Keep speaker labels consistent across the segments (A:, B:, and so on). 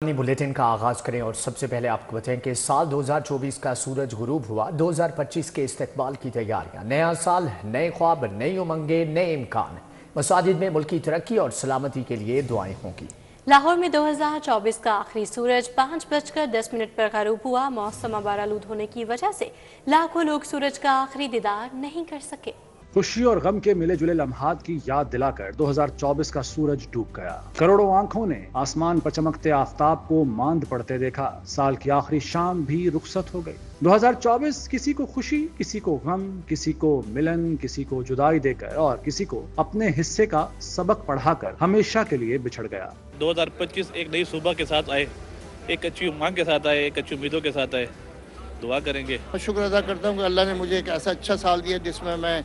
A: Bulletin का आगाज करें और सबसे पहले आपको बताएं कि साल 2024 का सूरज गुरूब हुआ। 2025 के इस्तकबाल की तैयारियां, नया साल, नए ख्वाब, नई उमंगें, नए इम्कान। मसाजिद में मुल्की तरक्की और सलामती के लिए दुआएं होंगी।
B: लाहौर में 2024 का आखिरी सूरज 5:10 पर गरूब हुआ। मौसम आबारालूद होने की वजह से लाखों लोग सूरज का आखिरी दीदार नहीं कर सके।
C: खुशी और गम के मिले जुले लम्हात की याद दिलाकर 2024 का सूरज डूब गया। करोड़ों आंखों ने आसमान पर चमकते आफताब को मांद पड़ते देखा। साल की आखिरी शाम भी रुखसत हो गई। 2024 किसी को खुशी, किसी को गम, किसी को मिलन, किसी को जुदाई देकर और किसी को अपने हिस्से का सबक पढ़ाकर हमेशा के लिए बिछड़ गया।
D: 2025 एक नई सुबह के साथ आए, एक अच्छी उम्मीद के साथ आए, एक अच्छी उम्मीदों के साथ आए। दुआ करेंगे।
E: शुक्र अदा करता हूँ कि अल्लाह ने मुझे एक ऐसा अच्छा साल दिया जिसमें मैं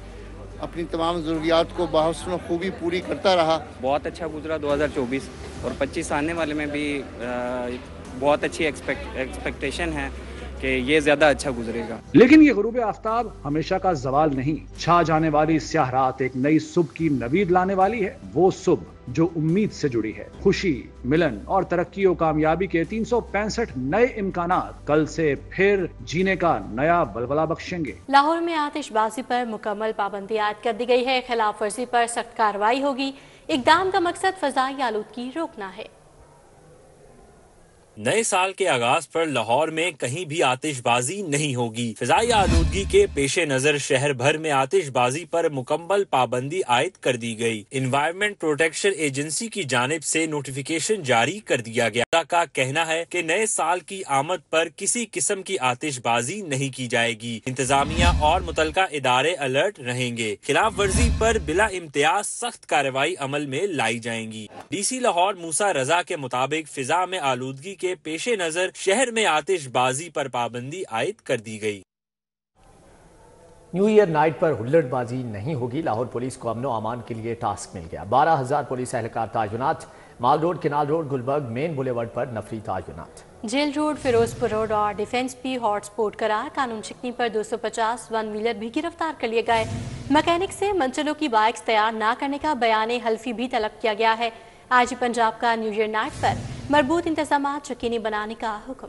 E: अपनी तमाम ज़रूरियात को बहुस्न खूबी पूरी करता रहा।
F: बहुत अच्छा गुजरा 2024 और 25 आने वाले में भी बहुत अच्छी एक्सपेक्टेशन है कि ये ज़्यादा अच्छा गुजरेगा।
C: लेकिन ये गुरूब आफ्ताब हमेशा का जवाल नहीं। छा जाने वाली स्याह रात एक नई सुबह की नवीद लाने वाली है। वो सुबह जो उम्मीद से जुड़ी है। खुशी, मिलन और तरक्की और कामयाबी के 365 नए इम्कानात कल से फिर जीने का नया बलबला बख्शेंगे।
B: लाहौर में आतिशबाजी पर मुकम्मल पाबंदी आयद कर दी गई है। खिलाफ वर्जी पर सख्त कार्रवाई होगी। इक़दाम का मकसद फज़ाई आलूदगी रोकना है।
G: नए साल के आगाज पर लाहौर में कहीं भी आतिशबाजी नहीं होगी। फिजाई आलूदगी के पेश नजर शहर भर में आतिशबाजी पर मुकम्मल पाबंदी आयद कर दी गई। एनवायरमेंट प्रोटेक्शन एजेंसी की जानिब से नोटिफिकेशन जारी कर दिया गया। का कहना है कि नए साल की आमद पर किसी किस्म की आतिशबाजी नहीं की जाएगी। इंतजामिया और मुतलका इदारे अलर्ट रहेंगे। खिलाफ वर्जी पर बिला इम्तियाज सख्त कार्रवाई अमल में लाई जाएंगी। DC लाहौर मूसा रजा के मुताबिक फिजा में आलूदगी के पेशे नजर शहर में आतिशबाजी पर पाबंदी आयद कर दी गई।
A: न्यू ईयर नाइट पर हुल्लड़बाजी नहीं होगी। लाहौर पुलिस को अमनो अमान के लिए टास्क मिल गया। 12,000 पुलिस एहलकार तायुनात। Mall Road, canal road, Gulberg main boulevard पर नफरी तायुनात।
B: जेल रोड, फिरोजपुर रोड और डिफेंस भी हॉटस्पॉट करार। कानून चिकनी पर 250 वन व्हीलर भी गिरफ्तार कर लिए गए। मैकेनिक से मंचलों की बाइक्स तैयार न करने का बयान हल्फी भी तलब किया गया है। आज पंजाब का न्यू ईयर नाइट पर मरबूत इंतजामात यकीनी बनाने का हुक्म।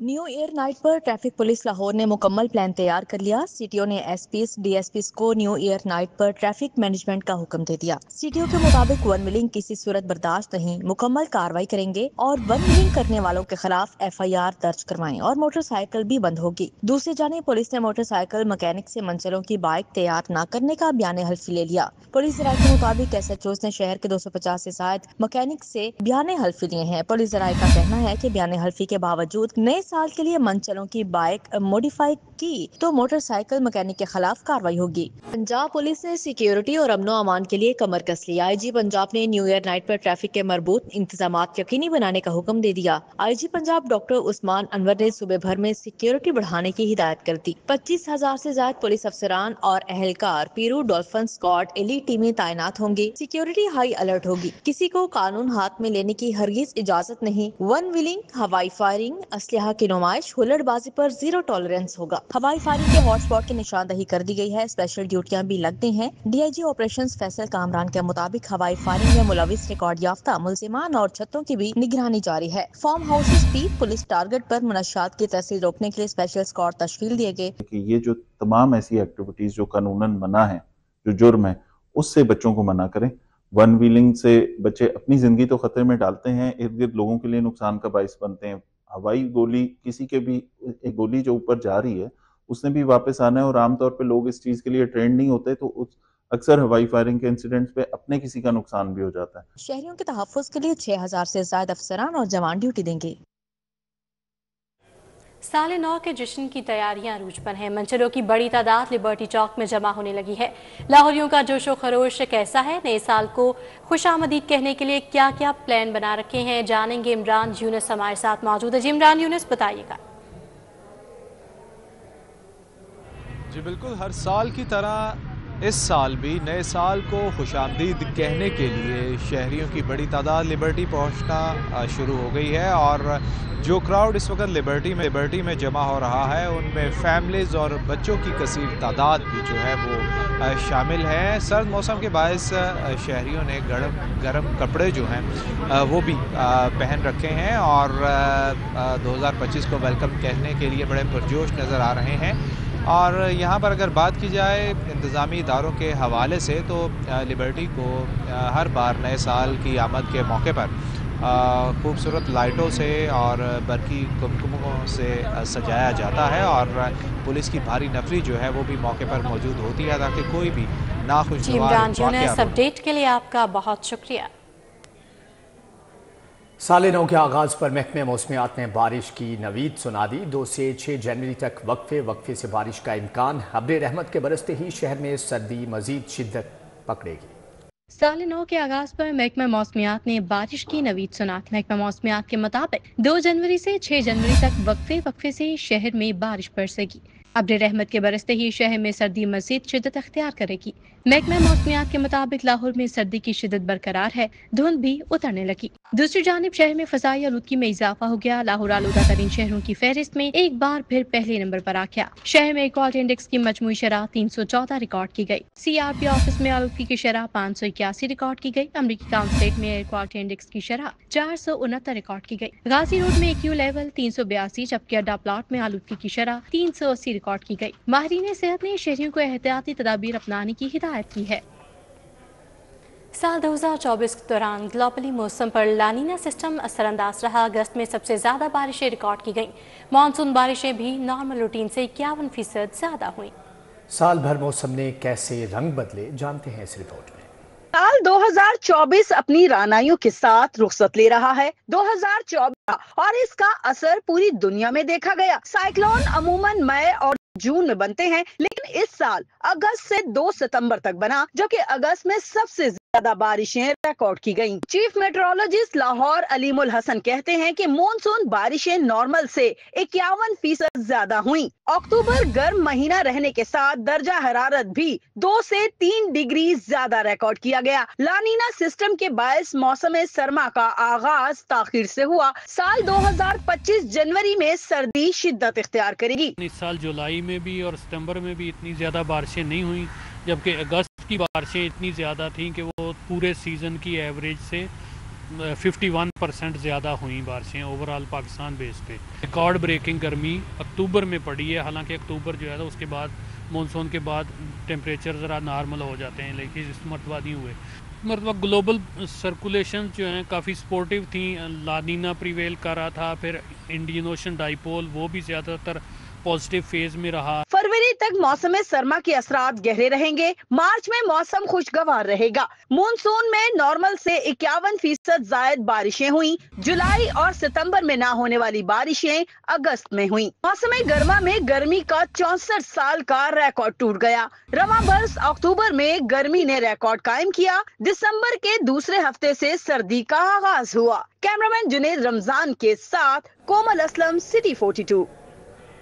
H: न्यू ईयर नाइट पर ट्रैफिक पुलिस लाहौर ने मुकम्मल प्लान तैयार कर लिया। सीटीओ ने एसपीज, डीएसपीज को न्यू ईयर नाइट पर ट्रैफिक मैनेजमेंट का हुक्म दे दिया। सीटीओ के मुताबिक वन व्हीलिंग किसी सूरत बर्दाश्त नहीं, मुकम्मल कार्रवाई करेंगे और वन व्हीलिंग करने वालों के खिलाफ FIR दर्ज करवाएं और मोटरसाइकिल भी बंद होगी। दूसरी जानिब पुलिस ने मोटरसाइकिल मैकेनिक से मंजिलों की बाइक तैयार न करने का बयान हल्फी ले लिया। पुलिस राय के मुताबिक SHOs ने शहर के 250 से ज्यादा मैकेनिक से बयान हल्फी लिए हैं। पुलिस राय का कहना है कि बयान हल्फी के बावजूद नए साल के लिए मंचलों की बाइक मॉडिफाई की तो मोटरसाइकिल मैकेनिक के खिलाफ कार्रवाई होगी। पंजाब पुलिस ने सिक्योरिटी और अमनो अमान के लिए कमर कस लिया। IG पंजाब ने न्यू ईयर नाइट पर ट्रैफिक के मरबूत इंतजामात यकीनी बनाने का हुक्म दे दिया। IG पंजाब डॉक्टर उस्मान अनवर ने सूबे भर में सिक्योरिटी बढ़ाने की हिदायत कर दी। 25,000 से ज्यादा पुलिस अफसरान और एहलकार पीरू, डॉल्फिन स्क्वाड, एलीट टीमें तैनात होंगी। सिक्योरिटी हाई अलर्ट होगी। किसी को कानून हाथ में लेने की हरगिज इजाजत नहीं। वन व्हीलिंग, हवाई फायरिंग, असलहा की नुमाइश, हुल्लड़बाजी पर 0 टॉलरेंस होगा। हवाई फायरिंग के हॉटस्पॉट की निशानदही कर दी गई है। स्पेशल ड्यूटियां भी लग गई हैं। DIG ऑपरेशंस फैसल कामरान के मुताबिक हवाई फायरिंग में मुलविस रिकॉर्ड याफ्ता मुलजिमान और छतों की भी निगरानी जारी है। फार्म हाउसेस भी पुलिस टारगेट पर मुनशात की तहसील रोकने के लिए स्पेशल स्क्वाड तश्कील दिए गए।
I: ये जो तमाम ऐसी एक्टिविटीज जो कानूनन मना है, जो जुर्म है, उससे बच्चों को मना करें। वन व्हीलिंग से बच्चे अपनी जिंदगी तो खतरे में डालते हैं, इर्द गिर्द लोगों के लिए नुकसान का बाइस बनते हैं। हवाई गोली, किसी के भी एक गोली जो ऊपर जा रही है उसने भी वापस आना है और आमतौर पे लोग इस चीज के लिए ट्रेंड नहीं होते, तो अक्सर हवाई फायरिंग के इंसिडेंट्स पे अपने किसी का नुकसान भी हो जाता है।
H: शहरियों के तहफ्फुज़ के लिए 6,000 से ज्यादा अफसरान और जवान ड्यूटी देंगे।
B: साल नौ के जश्न की तैयारियां अरूज पर हैं। मंचलों की बड़ी तादाद लिबर्टी चौक में जमा होने लगी है। लाहौरियों का जोशो खरोश कैसा है? नए साल को खुशामदीद कहने के लिए क्या क्या प्लान बना रखे हैं, जानेंगे। इमरान यूनुस हमारे साथ मौजूद है। जी इमरान यूनुस, बताइएगा।
J: जी बिल्कुल, हर साल की तरह اس سال بھی نئے سال کو خوش آمدید کہنے کے لیے شہریوں کی بڑی تعداد لبرٹی پہنچنا شروع ہو گئی ہے، اور جو کراؤڈ اس وقت لبرٹی میں جمع ہو رہا ہے ان میں فیملیز اور بچوں کی کثیر تعداد بھی جو ہے وہ شامل ہے۔ سرد موسم کے باعث شہریوں نے گرم کپڑے جو ہیں وہ بھی پہن رکھے ہیں، اور 2025 کو ویلکم کہنے کے لیے بڑے پرجوش نظر آ رہے ہیں۔ اور یہاں پر اگر بات کی جائے انتظامی اداروں کے حوالے سے تو لبرٹی کو ہر بار نئے سال کی آمد کے موقع پر خوبصورت لائٹوں سے اور برقی کمکموں سے سجایا جاتا ہے، اور پولیس کی بھاری نفری جو ہے وہ بھی موقع پر موجود ہوتی ہے تاکہ کوئی بھی ناخوشگوار واقعہ۔
B: اس اپڈیٹ کے لیے آپ کا بہت شکریہ۔
A: سال نو کے آغاز پر محکمہ موسمیات نے بارش کی نوید سنا دی۔ 2 سے 6 جنوری تک وقفے سے بارش کا امکان۔ ابر رحمت کے برستے ہی شہر میں سردی مزید شدت پکڑے گی۔
B: سال نو کے آغاز پر محکمہ موسمیات نے بارش کی نوید سنا دی۔ محکمہ موسمیات کے مطابق 2 جنوری سے 6 جنوری تک وقفے سے شہر میں بارش برسے گی۔ ابر رحمت کے برستے ہی شہر میں سردی مزید شدت اختیار کرے گی۔ محکمہ موسمیات کے مطابق لاہور میں سردی کی شدت برقرار ہے، دھند بھی اترنے لگی۔ دوسری جانب شہر میں فضائی آلودگی میں اضافہ ہو گیا۔ لاہور آلودہ ترین شہروں کی فہرست میں ایک بار پھر پہلے نمبر پر آ گیا۔ شہر میں ایئر کوالٹی انڈیکس کی مجموعی شرح 314 ریکارڈ کی گئی۔ CRP آفس میں آلودگی کی شرح 581 ریکارڈ کی گئی۔ امریکی کاؤنسلیٹ میں ایئر کوالٹی انڈیکس کی شرح 469 ریکارڈ کی گئی۔ غازی روڈ میں EQ لیول 382 جبکہ اڈا پلاٹ میں آلودگی کی شرح 380 ریکارڈ کی گئی۔ ماہرین صحت نے شہریوں کو احتیاطی تدابیر اپنانے کی ہدایت کی ہے۔ سال 2024 کے دوران گلوبلی موسم پر لانینا سسٹم اثر انداز رہا۔ اگست میں سب سے زیادہ بارشیں ریکارڈ کی گئیں۔ مانسون بارشیں بھی نارمل روٹین سے 51% زیادہ ہوئیں۔
A: سال بھر موسم نے کیسے رنگ بدلے، جانتے ہیں اس رپورٹ میں۔
K: سال 2024 اپنی رعنائیوں کے ساتھ رخصت لے رہا ہے۔ 2024 اور اس کا اثر پوری دنیا میں دیکھا گیا۔ سائیکلون عموماً مئی اور جون میں بنتے ہیں، لیکن اس سال اگست سے 2 ستمبر تک بنا، جو کہ اگست میں سب سے زیادہ بارشیں ریکارڈ کی گئیں۔ چیف میٹرولوجسٹ لاہور علیم الحسن کہتے ہیں کہ مونسون بارشیں نارمل سے 51% زیادہ ہوئیں۔ اکتوبر گرم مہینہ رہنے کے ساتھ درجہ حرارت بھی 2 سے 3 ڈگری زیادہ ریکارڈ کیا گیا۔ لانینا سسٹم کے باعث موسم سرما کا آغاز تاخیر سے ہوا۔ سال 2025 جنوری میں سردی شدت اختیار کرے گی۔
L: اس سال جولائی میں بھی اور ستمبر میں بھی اتنی زیادہ بارشیں نہیں ہوئیں، جبکہ اگست کی بارشیں اتنی زیادہ تھیں کہ وہ پورے سیزن کی ایوریج سے 51% زیادہ ہوئیں بارشیں اوورال پاکستان بیس پہ۔ ریکارڈ بریکنگ گرمی اکتوبر میں پڑی ہے، حالانکہ اکتوبر جو ہے اس کے بعد مونسون کے بعد ٹیمپریچر ذرا نارمل ہو جاتے ہیں، لیکن اس مرتبہ نہیں ہوئے۔ مرتبہ گلوبل سرکولیشن جو ہیں کافی سپورٹیو تھیں۔ لانینا پریویل کر رہا تھا، پھر انڈین اوشن ڈائیپول وہ بھی زیادہ تر پازیٹیو فیز میں رہا۔
K: فروری تک موسم سرما کے اثرات گہرے رہیں گے۔ مارچ میں موسم خوشگوار رہے گا۔ مونسون میں نارمل سے 51% زائد بارشیں ہوئیں۔ جولائی اور ستمبر میں نہ ہونے والی بارشیں اگست میں ہوئیں۔ موسم گرما میں گرمی کا 64 سال کا ریکارڈ ٹوٹ گیا۔ رواں برس اکتوبر میں گرمی نے ریکارڈ قائم کیا۔ دسمبر کے دوسرے ہفتے سے سردی کا آغاز ہوا۔ کیمرامین جنید رمضان کے ساتھ کومل اسلم، سٹی 42۔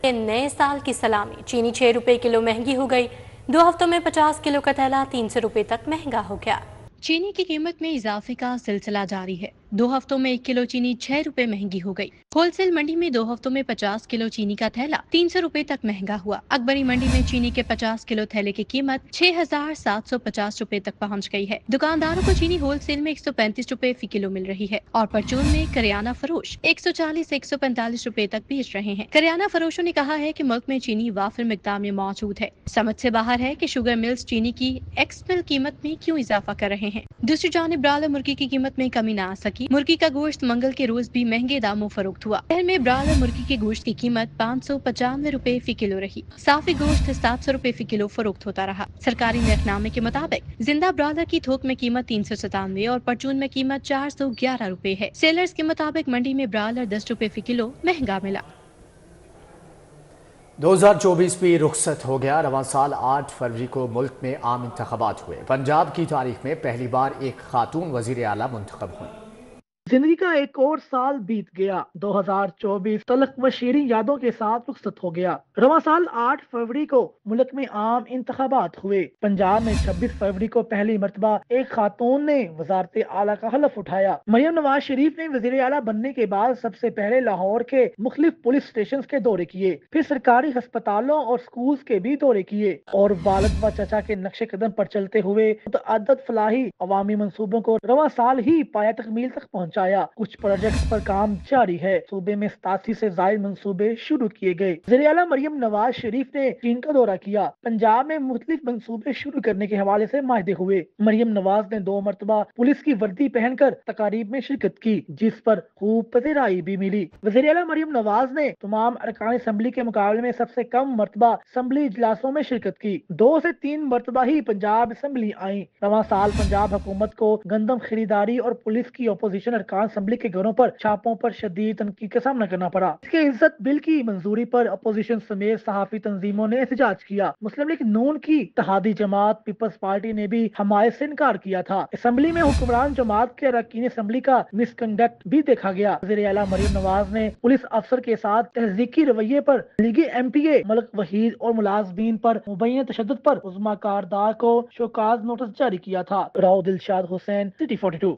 B: نئے سال کی سلامی چینی 6 روپے کلو مہنگی ہو گئی۔ 2 ہفتوں میں 50 کلو کا تھیلا 300 روپے تک مہنگا ہو گیا۔ چینی کی قیمت میں اضافے کا سلسلہ جاری ہے۔ 2 ہفتوں میں 1 کلو چینی 6 روپے مہنگی ہو گئی۔ ہول سیل منڈی میں 2 ہفتوں میں 50 کلو چینی کا تھیلا 300 روپے تک مہنگا ہوا۔ اکبری منڈی میں چینی کے 50 کلو تھیلے کی قیمت 6750 روپے تک پہنچ گئی ہے۔ دکانداروں کو چینی ہول سیل میں 135 روپے فی کلو مل رہی ہے اور پرچون میں کریانہ فروش 140 سے 145 روپے تک بیچ رہے ہیں۔ کریانہ فروشوں نے کہا ہے کہ ملک میں چینی وافر مقدار میں موجود ہے۔ سمجھ سے باہر ہے کہ شوگر ملز چینی کی ایکس مل قیمت میں کیوں اضافہ کر رہے ہیں۔ دوسری جانب برالر مرغی کی قیمت میں کمی نہ آ سکی۔ مرغی کا گوشت منگل کے روز بھی مہنگے داموں فروخت ہوا۔ شہر میں برالر مرغی کے گوشت کی قیمت 595 روپے فی کلو رہی۔ صافی گوشت 700 روپے فی کلو فروخت ہوتا رہا۔ سرکاری نرخنامے کے مطابق زندہ برالر کی تھوک میں قیمت 397 اور پرچون میں قیمت 411 روپے ہے۔ سیلرز کے مطابق منڈی میں برالر 10 روپے فی کلو مہنگا ملا۔
A: 2024 بھی رخصت ہو گیا۔ رواں سال 8 فروری کو ملک میں عام انتخابات ہوئے۔ پنجاب کی تاریخ میں پہلی بار ایک خاتون وزیر اعلیٰ منتخب ہوئی۔
M: जिंदगी का एक और साल बीत गया। 2024 तलख व शीरीं यादों के साथ रुखसत हो गया। रवां साल 8 फरवरी को मुल्क में आम इंतखाबात हुए। पंजाब में 26 फरवरी को पहली मर्तबा एक खातून ने वजारत आला का हलफ उठाया। मरियम नवाज शरीफ ने वजीर आला बनने के बाद सबसे पहले लाहौर के मुख्तलिफ पुलिस स्टेशन के दौरे किए, फिर सरकारी अस्पतालों और स्कूल के भी दौरे किए और वालिद व चचा के नक्शे कदम पर चलते हुए मुतअद्दिद फलाही अवामी मंसूबों को रवां साल ही पाया तकमील तक पहुँचाया। कुछ प्रोजेक्ट्स पर काम जारी है। सूबे में 87 से ज़ायद मंसूबे शुरू किए गए। वज़ीर आला मरियम नवाज शरीफ ने चीन का दौरा किया। पंजाब में मुख्तलिफ मंसूबे शुरू करने के हवाले से माहिदे हुए। मरियम नवाज ने 2 मरतबा पुलिस की वर्दी पहनकर तकारीब में शिरकत की, जिस पर खूब पज़ीराई भी मिली। वज़ीर आला मरियम नवाज ने तमाम अरकान असम्बली के मुकाबले में सबसे कम मरतबा असम्बली इजलासों में शिरकत की। 2 से 3 मरतबा ही पंजाब असम्बली आई। रवां साल पंजाब हुकूमत को गंदम खरीदारी और पुलिस की अपोजिशन अरकान असम्बली के घरों पर छापों पर शदीद तनकीद का सामना करना पड़ा। इसके इज्जत बिल की मंजूरी पर अपोजिशन समेत सहाफी तंजीमों ने एहतजाज किया। मुस्लिम लीग नून की इत्तेहादी जमात पीपल्स पार्टी ने भी हमायत से इनकार किया था। असम्बली में हुक्मरान जमात के अरकान असम्बली का मिसकंडक्ट भी देखा गया। वज़ीर आला मरियम नवाज ने पुलिस अफसर के साथ तहज़ीकी रवैये पर लीगी MPA मलिक वहीद और मुलाजमीन पर मुबैना तशद्दुद पर उज़्मा कारदार को शोकाज नोटिस जारी किया था। राव दिलशाद हुसैन, सिटी 42।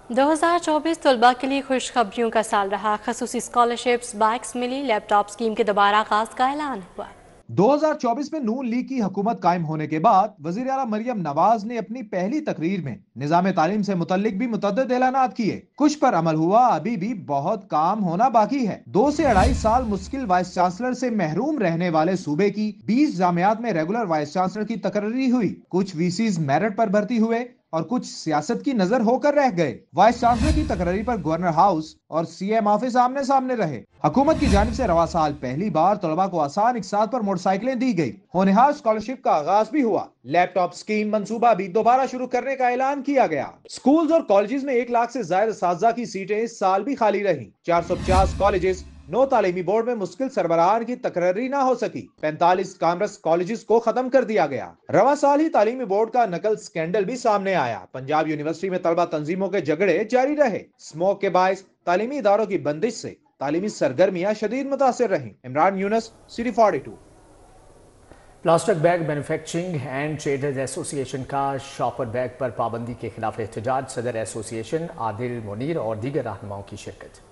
B: 2024 तलबा के लिए खुशखबरियों का साल रहा। खसूसी स्कॉलरशिप्स, बाइक्स मिली। लैपटॉप स्कीम के दोबारा आगाज का ऐलान हुआ।
J: 2024 में नून लीग की हुकूमत कायम होने के बाद वज़ीर आला मरियम नवाज ने अपनी पहली तकरीर में निज़ाम तालीम से मुतल्लिक भी मुतअद्दिद ऐलानात किए। कुछ पर अमल हुआ, अभी भी बहुत काम होना बाकी है। 2 से 2.5 साल मुश्किल वाइस चांसलर से महरूम रहने वाले सूबे की 20 जामियात में रेगुलर वाइस चांसलर की तकर्री हुई। कुछ VCs मेरिट पर भर्ती हुए और कुछ सियासत की नजर होकर रह गए। वाइस चांसलर की तकरीर पर गवर्नर हाउस और CM ऑफिस आमने सामने रहे। हुकूमत की जानिब से रवा साल पहली बार तलबा को आसान इकसात पर मोटरसाइकिलें दी गई। होनहार स्कॉलरशिप का आगाज भी हुआ। लैपटॉप स्कीम मंसूबा भी दोबारा शुरू करने का ऐलान किया गया। स्कूल्स और कॉलेजेस में 1 लाख से ज्यादा असातिज़ा की सीटें इस साल भी खाली रही। 450 कॉलेजेस 9 तालीमी बोर्ड में मुश्किल सरबराहान की तकर्री ना हो सकी। 45 कॉमर्स कॉलेजेस को खत्म कर दिया गया। रवा साल ही तालीमी बोर्ड का नकल स्कैंडल भी सामने आया। पंजाब यूनिवर्सिटी में तलबा तंजीमों के झगड़े जारी रहे। स्मोक के बायस तालीमी इदारों की बंदिश से तालीमी सरगर्मियां शदीद मुतासिर रही। Imran Yunus, city 42।
A: Plastic bag manufacturing and traders association का शॉपर बैग पर पाबंदी के खिलाफ एहतजाज। सदर एसोसिएशन आदिल मुनीर और दीगर रहनुमाओं की शिरकत।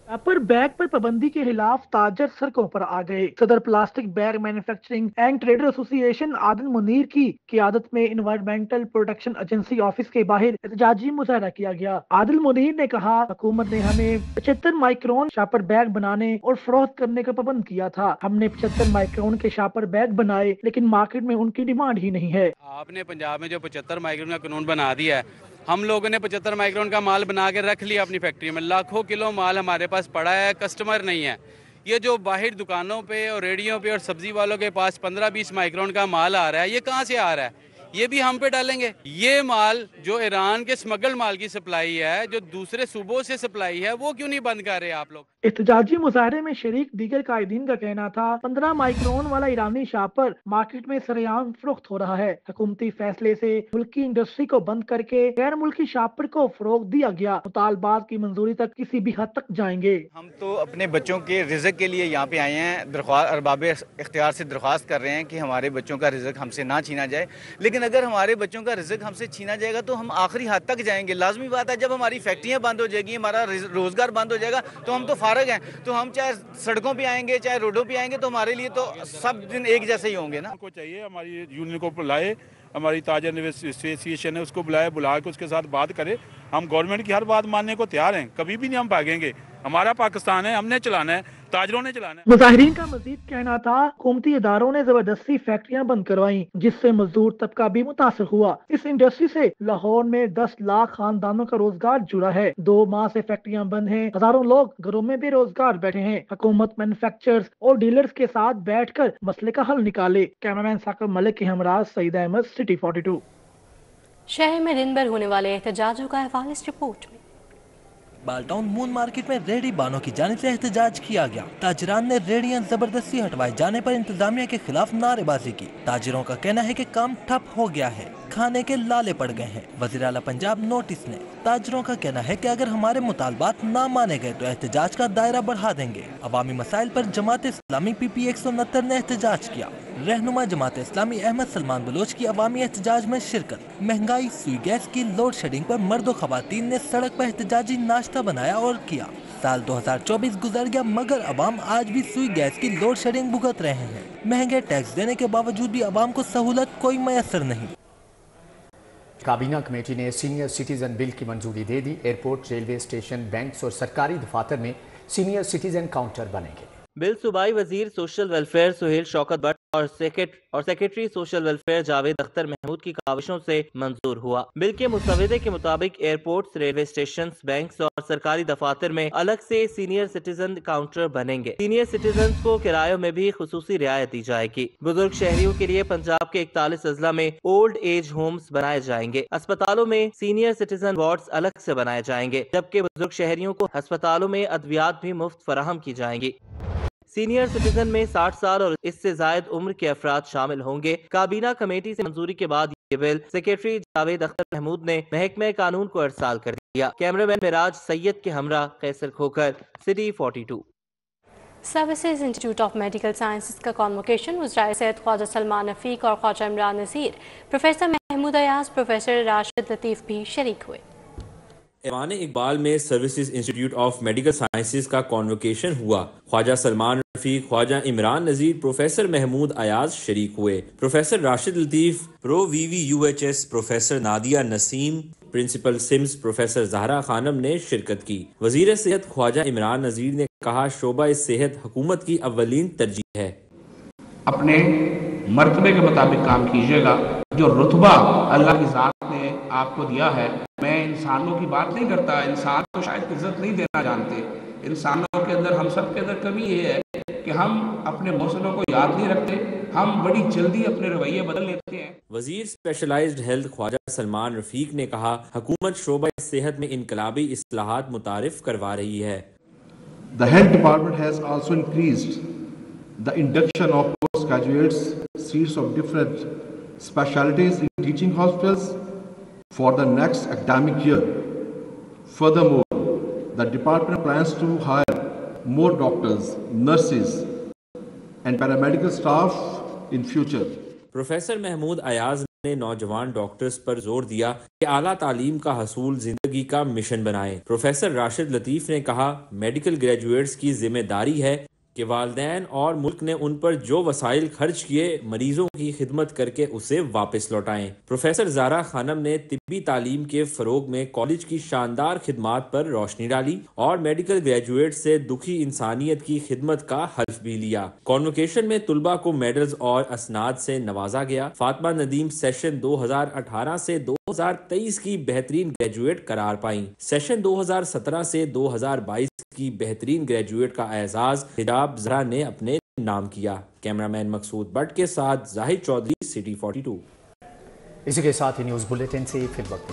M: शॉपर बैग पर पाबंदी के खिलाफ ताजर सड़कों पर आ गए। सदर plastic bag manufacturing and trader association Adil Munir की क़ियादत में एनवायरमेंटल प्रोटेक्शन एजेंसी ऑफिस के बाहर एहतजाजी मुजाहरा किया गया। आदिल मुनीर ने कहा, हुकूमत ने हमें 75 माइक्रोन शॉपर बैग बनाने और फरोख्त करने का पाबंद किया था। हमने 75 माइक्रोन के शॉपर बैग बनाए, लेकिन मार्केट में उनकी डिमांड ही नहीं है।
N: आपने पंजाब में जो 75 माइक्रोन का कानून बना दिया है, हम लोगों ने 75 माइक्रोन का माल बना के रख लिया अपनी फैक्ट्री में। लाखों किलो माल हमारे पास पड़ा है, कस्टमर नहीं है। ये जो बाहर दुकानों पे और रेडियो पे और सब्जी वालों के पास 15-20 माइक्रोन का माल आ रहा है, ये कहाँ से आ रहा है? ये भी हम पे डालेंगे। ये माल जो ईरान के स्मगल माल की सप्लाई है, जो दूसरे सूबों से सप्लाई है, वो क्यों नहीं बंद कर रहे आप लोग?
M: एहतजाजी मुजाहरे में शरीक दीगर कायदीन का कहना था, 15 माइक्रोन वाला ईरानी शॉपर मार्केट में सरेआम फरोख्त हो रहा है। हुकूमती फैसले से मुल्की इंडस्ट्री को बंद करके गैर मुल्की शॉपर को फरोग दिया गया। मुतालबात की मंजूरी तक किसी भी हद तक जाएंगे।
O: हम तो अपने बच्चों के रिज़्क के लिए यहाँ पे आए हैं। अरबाब इख्तियार से दरख्वास्त कर रहे हैं कि हमारे बच्चों का रिज़्क हमसे ना छीना जाए। लेकिन अगर हमारे बच्चों का रिज़्क हमसे छीना जाएगा तो हम आखिरी हद तक जाएंगे। लाजमी बात है, जब हमारी फैक्ट्रियाँ बंद हो जाएगी, हमारा रोजगार बंद हो जाएगा, तो हम तो फारग हैं। तो हम चाहे सड़कों पे आएंगे, चाहे रोडों पे आएंगे, तो हमारे लिए तो सब दिन एक जैसे ही होंगे ना।
P: को चाहिए हमारी यूनियन को बुलाए, हमारी ताजर एसोसिएशन है उसको बुलाए, बुला के उसके साथ बात करे। हम गवर्नमेंट की हर बात मानने को तैयार हैं, कभी भी नहीं हम भागेंगे। हमारा पाकिस्तान है, हमने चलाना है, ताजरों ने चलाना है।
M: मुजाहिरीन का मजीद कहना था, हुकूमती इदारों ने जबरदस्ती फैक्ट्रियां बंद करवाई, जिससे मजदूर तबका भी मुतासर हुआ। इस इंडस्ट्री से लाहौर में 10 लाख खानदानों का रोजगार जुड़ा है। 2 माह से फैक्ट्रियां बंद हैं, हजारों लोग घरों में बेरोजगार बैठे हैं। हुकूमत मैन्युफैक्चरर्स और डीलर्स के साथ बैठकर मसले का हल निकाले। कैमरामैन साकिब मलिक के हमराज सईद अहमद, सिटी 42।
B: शहर में दिन भर होने वाले एहतजाजों का अहवाल इस रिपोर्ट में।
Q: बालटाउन मून मार्केट में रेडी बानों की जानिब से एहतजाज किया गया। ताजरान ने रेडियां जबरदस्ती हटवाए जाने पर इंतजामिया के खिलाफ नारेबाजी की। ताजिरों का कहना है कि काम ठप हो गया है। کھانے کے لالے پڑ گئے ہیں۔ وزیر اعلیٰ پنجاب نوٹس نے تاجروں کا کہنا ہے کہ اگر ہمارے مطالبات نہ مانے گئے تو احتجاج کا دائرہ بڑھا دیں گے۔ عوامی مسائل پر جماعت اسلامی PP 169 نے احتجاج کیا۔ رہنما جماعت اسلامی احمد سلمان بلوچ کی عوامی احتجاج میں شرکت۔ مہنگائی، سوئی گیس کی لوڈ شیڈنگ پر مرد و خواتین نے سڑک پر احتجاجی ناشتہ بنایا اور کیا۔ سال 2024 گزر گیا مگر عوام آج بھی سوئی گیس کی لوڈ شیڈنگ بھگت رہے ہیں۔ مہنگے ٹیکس دینے کے باوجود بھی عوام کو سہولت کوئی میسر نہیں۔
A: کابینہ کمیٹی نے سینئر سٹیزن بل کی منظوری دے دی۔ ایئرپورٹ، ریلوے اسٹیشن، بینکس اور سرکاری دفاتر میں سینئر سٹیزن کاؤنٹر بنیں گے۔
R: بل صوبائی وزیر سوشل ویلفیئر سہیل شوکت بٹ اور secretary social welfare Javed Akhtar Mahmood کی کاوشوں سے منظور ہوا۔ بل کے مسودے کے مطابق ایئرپورٹس، ریلوے اسٹیشنز، بینکس اور سرکاری دفاتر میں الگ سے سینئر سٹیزن کاؤنٹر بنیں گے۔ سینئر سٹیزنز کو کرایوں میں بھی خصوصی رعایت دی جائے گی۔ بزرگ شہریوں کے لیے پنجاب کے 41 اضلاع میں اولڈ ایج ہومز بنائے جائیں گے۔ اسپتالوں میں سینئر سٹیزن وارڈز الگ سے بنائے جائیں گے، جبکہ بزرگ شہریوں کو ہسپتالوں میں ادویات بھی مفت فراہم کی جائیں گی۔ سینئر سٹیزن میں 60 سال اور اس سے زائد عمر کے افراد شامل ہوں گے۔ کابینہ کمیٹی سے منظوری کے بعد یہ بل سیکریٹری جاوید اختر محمود نے محکمہ قانون کو ارسال کر دیا۔ کیمرہ مین مراج سید کے ہمراہ Qaiser Khokhar, city 42۔
B: Services institute of medical sciences کا کانوکیشن وزرائے صحت خواجہ سلمان رفیق اور خواجہ عمران نذیر، پروفیسر محمود ایاز، پروفیسر راشد لطیف بھی شریک ہوئے۔
G: ایوان اقبال میں services institute of medical sciences کا کانوکیشن ہوا۔ خواجہ سلمان رفیق، خواجہ عمران نذیر، پروفیسر محمود ایاز شریک ہوئے۔ Professor Rashid Latif, pro VVUHS، professor Nadia Naseem, principal SIMS professor Zahra Khanum نے شرکت کی۔ وزیر صحت خواجہ عمران نذیر نے کہا شعبہ صحت حکومت کی اولین ترجیح ہے۔
S: اپنے مرتبے کے مطابق کام کیجیے گا۔ جو رتبہ اللہ کی ذات نے آپ کو دیا ہے، میں انسانوں کی بات نہیں کرتا، انسان تو شاید عزت نہیں دینا جانتے۔ انسانوں کے اندر، ہم سب کے اندر کمی یہ ہے کہ ہم اپنے موصلوں کو یاد نہیں رکھتے، ہم بڑی جلدی اپنے رویے بدل لیتے ہیں۔
G: وزیر اسپیشلائزڈ ہیلتھ خواجہ سلمان رفیق نے کہا حکومت شعبہ صحت میں انقلابی اصلاحات متعارف کروا رہی ہے۔
T: The health department has also increased the induction of postgraduates, seats of different specialties in teaching hospitals for the next academic year. Furthermore, the department plans to hire more doctors, nurses and paramedical staff in future.
G: Professor Mahmood Ayaz نے نوجوان doctors پر زور دیا کہ اعلیٰ تعلیم کا حصول زندگی کا مشن بنائیں۔ پروفیسر راشد لطیف نے کہا میڈیکل گریجویٹس کی ذمہ داری ہے کہ والدین اور ملک نے ان پر جو وسائل خرچ کیے مریضوں کی خدمت کر کے اسے واپس لوٹائیں۔ پروفیسر زہرا خانم نے طبی تعلیم کے فروغ میں کالج کی شاندار خدمات پر روشنی ڈالی اور میڈیکل گریجویٹ سے دکھی انسانیت کی خدمت کا حلف بھی لیا۔ کانوکیشن میں طلباء کو میڈلز اور اسناد سے نوازا گیا۔ فاطمہ ندیم سیشن 2018 سے 2023 کی بہترین گریجویٹ قرار پائیں۔ سیشن 2017 سے 2022 کی بہترین گریجویٹ کا اعزاز حجاب زہرا نے اپنے نام کیا۔ کیمرہ مین مقصود بٹ کے ساتھ زاہد چودھری، سٹی 42۔
A: اسی کے ساتھ ہی نیوز بلیٹن سے فی الوقت